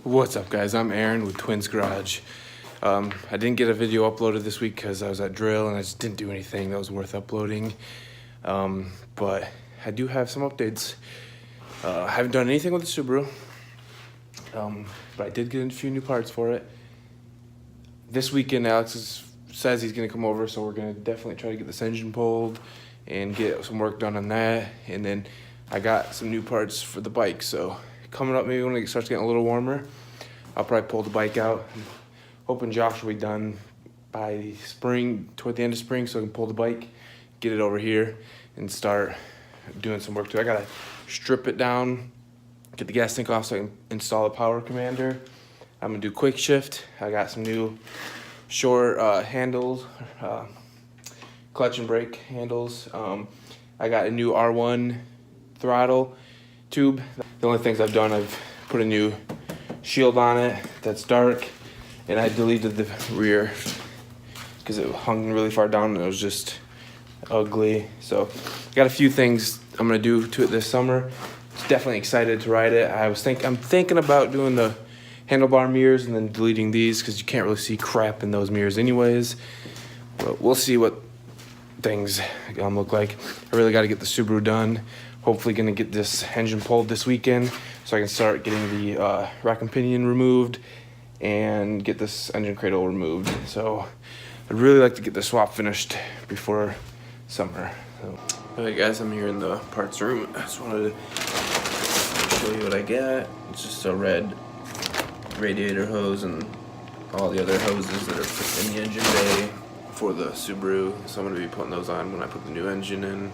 What's up, guys? I'm Aaron with Twins Garage. I didn't get a video uploaded this week because I was at drill and I just didn't do anything that was worth uploading. But I do have some updates. I haven't done anything with the Subaru, but I did get a few new parts for it. This weekend, Alex says he's going to come over, so we're going to definitely try to get this engine pulled and get some work done on that. And then I got some new parts for the bike, so coming up maybe when it starts getting a little warmer, I'll probably pull the bike out. I'm hoping Josh will be done by spring, toward the end of spring, so I can pull the bike, get it over here, and start doing some work to it. I gotta strip it down, get the gas tank off so I can install a power commander. I'm gonna do quick shift. I got some new short handles, clutch and brake handles. I got a new R1 throttle tube. The only things I've done, I've put a new shield on it that's dark, and I deleted the rear because it hung really far down and it was just ugly. So got a few things I'm gonna do to it this summer. Definitely excited to ride it. I'm thinking about doing the handlebar mirrors and then deleting these because you can't really see crap in those mirrors anyways. But we'll see what things look like. I really got to get the Subaru done. Hopefully gonna get this engine pulled this weekend so I can start getting the rack and pinion removed and get this engine cradle removed. So I'd really like to get the swap finished before summer. So. Alright guys, I'm here in the parts room. I just wanted to show you what I got. It's just a red radiator hose and all the other hoses that are in the engine bay for the Subaru. So I'm gonna be putting those on when I put the new engine in.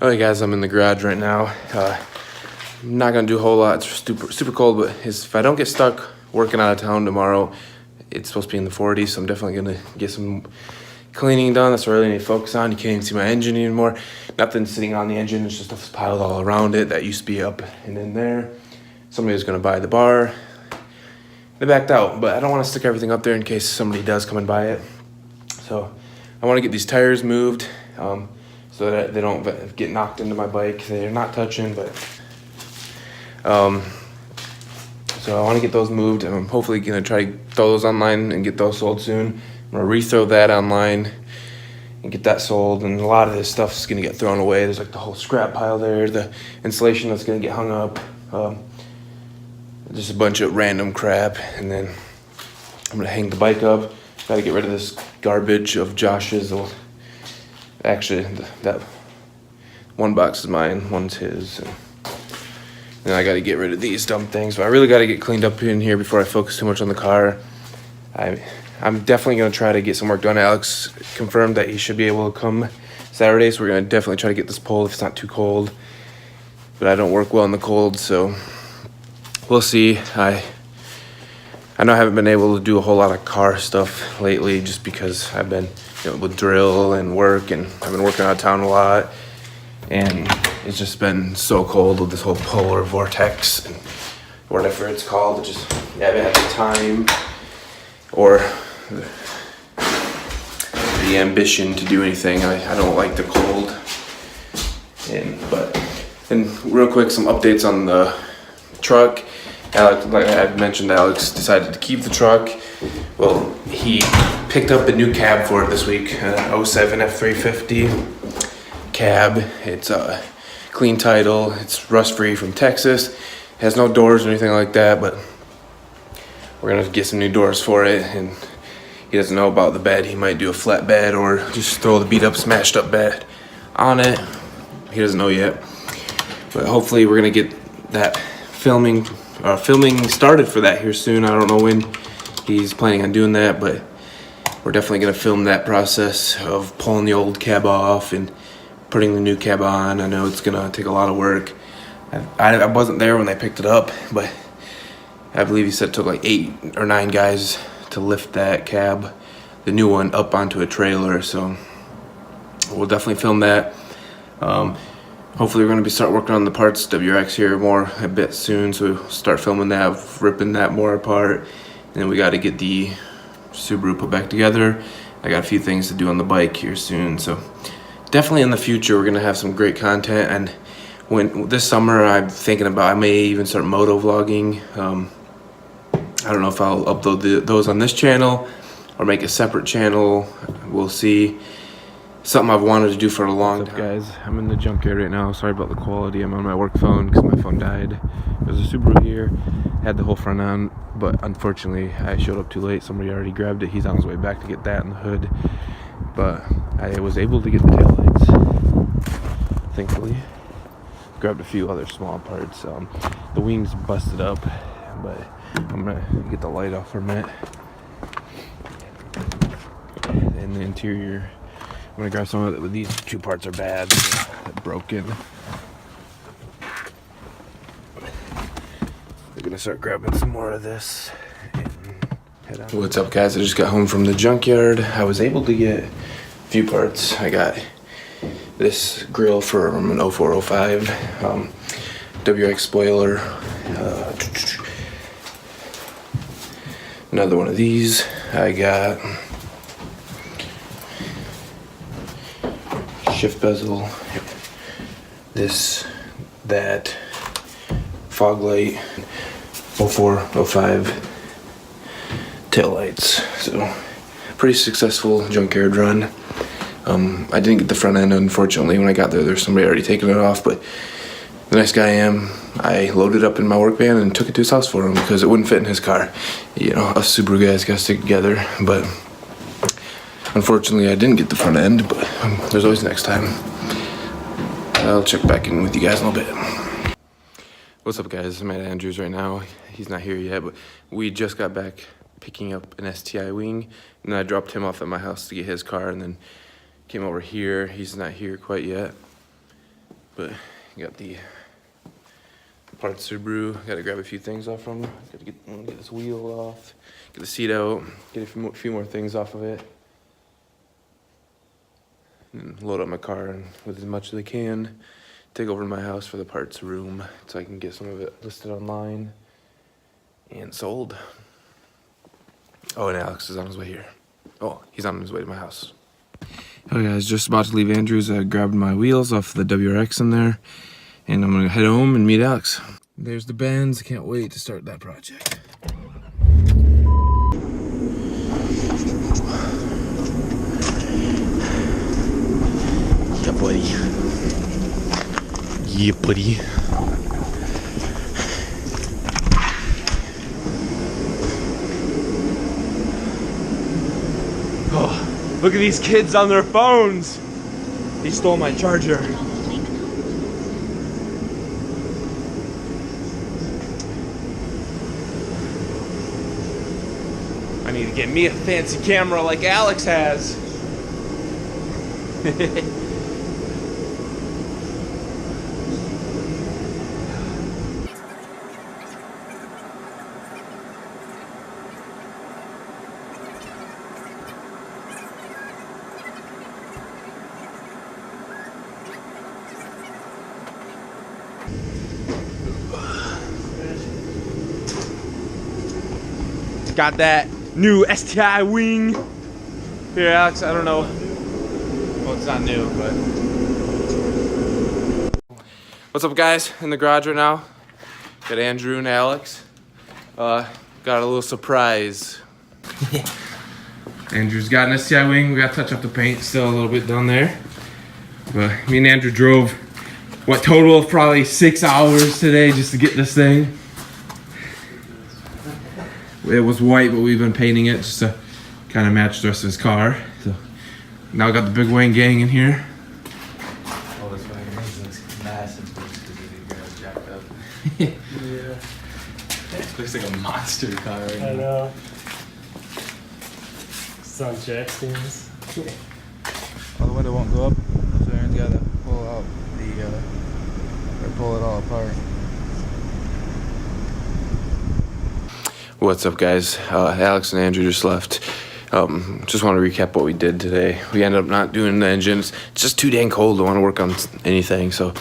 Alright guys, I'm in the garage right now. I'm not gonna do a whole lot. It's super cold, but if I don't get stuck working out of town tomorrow, it's supposed to be in the 40s, so I'm definitely gonna get some cleaning done. That's what I really need to focus on. You can't even see my engine anymore. Nothing sitting on the engine, it's just stuff piled all around it that used to be up and in there. Somebody was gonna buy the bar. They backed out, but I don't wanna stick everything up there in case somebody does come and buy it. So I wanna get these tires moved, so that they don't get knocked into my bike. They're not touching, but so I want to get those moved, and I'm hopefully gonna try to throw those online and get those sold soon. I'm gonna re-throw that online and get that sold, and a lot of this stuff is gonna get thrown away. There's like the whole scrap pile there, the insulation that's gonna get hung up, just a bunch of random crap, and then I'm gonna hang the bike up. Gotta get rid of this garbage of Josh's. Actually, that one box is mine, one's his. And then I gotta get rid of these dumb things. But I really gotta get cleaned up in here before I focus too much on the car. I'm definitely gonna try to get some work done. Alex confirmed that he should be able to come Saturday, so we're gonna definitely try to get this pulled if it's not too cold. But I don't work well in the cold, so we'll see. I know I haven't been able to do a whole lot of car stuff lately just because I've been with drill and work, and I've been working out of town a lot, and it's just been so cold with this whole polar vortex and whatever it's called. I haven't had the time or the ambition to do anything. I don't like the cold. And real quick, some updates on the truck. Alex, like I mentioned, Alex decided to keep the truck. Well, he picked up a new cab for it this week, an 07 F350 cab. It's a clean title. It's rust-free from Texas. It has no doors or anything like that, but we're gonna get some new doors for it. And he doesn't know about the bed. He might do a flat bed or just throw the beat-up, smashed-up bed on it. He doesn't know yet, but hopefully we're gonna get that filming started for that here soon. I don't know when he's planning on doing that, but we're definitely gonna film that process of pulling the old cab off and putting the new cab on. I know it's gonna take a lot of work. I wasn't there when they picked it up, but I believe he said it took like 8 or 9 guys to lift that cab, the new one, up onto a trailer. So we'll definitely film that. Hopefully we're going to start working on the parts WRX here a bit soon, so we'll start filming that, ripping that more apart. And then we got to get the Subaru put back together. I got a few things to do on the bike here soon, so definitely in the future we're going to have some great content. And this summer I'm thinking about, I may even start moto vlogging. I don't know if I'll upload those on this channel or make a separate channel. We'll see. Something I've wanted to do for a long time. What's up, guys? I'm in the junkyard right now. Sorry about the quality. I'm on my work phone because my phone died. There's a Subaru here. Had the whole front on, but unfortunately I showed up too late. Somebody already grabbed it. He's on his way back to get that in the hood. But I was able to get the taillights, thankfully. Grabbed a few other small parts. The wings busted up, but I'm gonna get the light off from it. And the interior, I'm gonna grab some of it. These two parts are bad, they're broken. We're gonna start grabbing some more of this and head out. What's up, guys? I just got home from the junkyard. I was able to get a few parts. I got this grill from an 0405, WX spoiler, another one of these. I got shift bezel, that fog light, 04, 05 tail lights. So pretty successful junkyard run. I didn't get the front end, unfortunately. When I got there's somebody already taking it off, but the nice guy I am, I loaded up in my work van and took it to his house for him because it wouldn't fit in his car. You know, us Subaru guys gotta stick together, but unfortunately I didn't get the front end, but there's always next time. I'll check back in with you guys in a little bit. What's up, guys? I'm at Andrew's right now. He's not here yet, but we just got back picking up an STI wing, and then I dropped him off at my house to get his car, and then came over here. He's not here quite yet, but got the parts Subaru. Gotta grab a few things off from him. Gotta get this wheel off, get the seat out, get a few more things off of it, and load up my car and with as much as I can. Take over to my house for the parts room so I can get some of it listed online and sold. Oh, and Alex is on his way here. Oh, he's on his way to my house. Hey guys, just about to leave Andrew's. I grabbed my wheels off the WRX in there, and I'm gonna head home and meet Alex. There's the Benz. Can't wait to start that project. Yeah, buddy. Yeah, buddy. Oh, look at these kids on their phones. He stole my charger. I need to get me a fancy camera like Alex has. Got that new STI wing. Here, Alex, I don't know. Well, it's not new, but. What's up, guys? In the garage right now. Got Andrew and Alex. Got a little surprise. Andrew's got an STI wing. We got to touch up the paint still a little bit down there. But me and Andrew drove, what, total of probably 6 hours today just to get this thing. It was white, but we've been painting it just to kind of match the rest of his car. So now I got the big Wayne gang in here. Oh, this wagon looks massive because the guy's jacked up. Yeah. It looks like a monster car right now. I know. It's on jack stands. Oh, the window won't go up, so Aaron's got to pull out the, or pull it all apart. What's up, guys? Alex and Andrew just left. Just want to recap what we did today. We ended up not doing the engines. It's just too dang cold to want to work on anything, so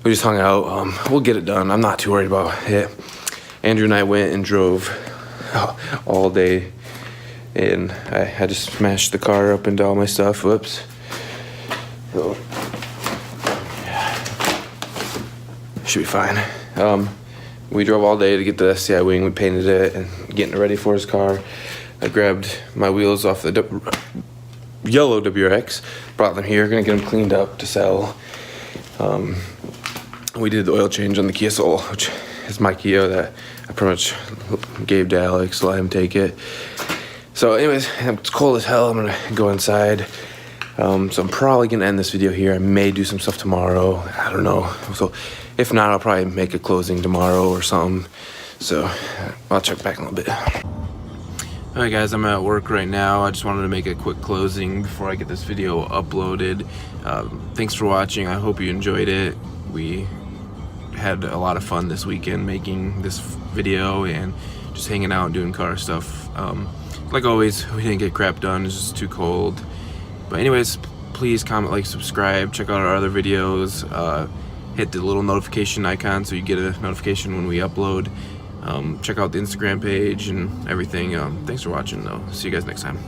we just hung out. We'll get it done. I'm not too worried about it. Andrew and I went and drove all day, and I had to smash the car up into all my stuff. Whoops. So, yeah. Should be fine. we drove all day to get the STI wing. We painted it and getting it ready for his car. I grabbed my wheels off the yellow WRX, brought them here, gonna get them cleaned up to sell. We did the oil change on the Kia Soul, which is my Kia that I pretty much gave to Alex, let him take it. So anyways, it's cold as hell. I'm gonna go inside. So I'm probably gonna end this video here. I may do some stuff tomorrow, I don't know. So if not, I'll probably make a closing tomorrow or something. So I'll check back in a little bit. Alright guys, I'm at work right now. I just wanted to make a quick closing before I get this video uploaded. Thanks for watching. I hope you enjoyed it. We had a lot of fun this weekend making this video and just hanging out and doing car stuff. Like always, we didn't get crap done. It's just too cold. But anyways, please comment, like, subscribe. Check out our other videos. Hit the little notification icon so you get a notification when we upload. Check out the Instagram page and everything. Thanks for watching though. See you guys next time.